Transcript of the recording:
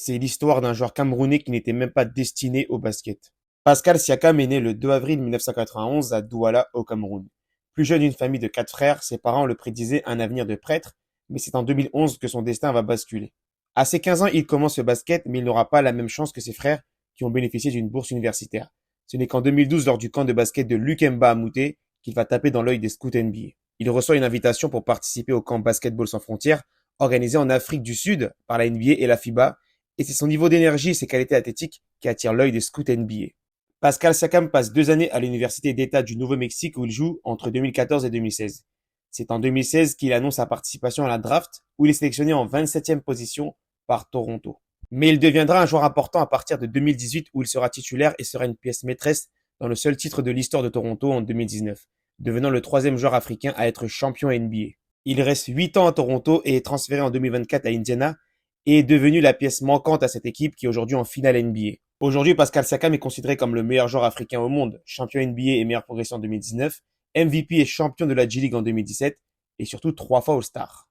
C'est l'histoire d'un joueur camerounais qui n'était même pas destiné au basket. Pascal Siakam est né le 2 avril 1991 à Douala, au Cameroun. Plus jeune d'une famille de 4 frères, ses parents le prédisaient un avenir de prêtre, mais c'est en 2011 que son destin va basculer. À ses 15 ans, il commence le basket, mais il n'aura pas la même chance que ses frères qui ont bénéficié d'une bourse universitaire. Ce n'est qu'en 2012, lors du camp de basket de Lukemba à Mouté, qu'il va taper dans l'œil des scouts NBA. Il reçoit une invitation pour participer au camp Basketball sans frontières, organisé en Afrique du Sud par la NBA et la FIBA, et c'est son niveau d'énergie et ses qualités athlétiques qui attirent l'œil des scouts NBA. Pascal Siakam passe 2 années à l'Université d'État du Nouveau-Mexique où il joue entre 2014 et 2016. C'est en 2016 qu'il annonce sa participation à la draft où il est sélectionné en 27e position par Toronto. Mais il deviendra un joueur important à partir de 2018 où il sera titulaire et sera une pièce maîtresse dans le seul titre de l'histoire de Toronto en 2019, devenant le troisième joueur africain à être champion NBA. Il reste 8 ans à Toronto et est transféré en 2024 à Indiana et est devenu la pièce manquante à cette équipe qui est aujourd'hui en finale NBA. Aujourd'hui, Pascal Siakam est considéré comme le meilleur joueur africain au monde, champion NBA et meilleure progression en 2019, MVP et champion de la G-League en 2017 et surtout 3 fois All-Star.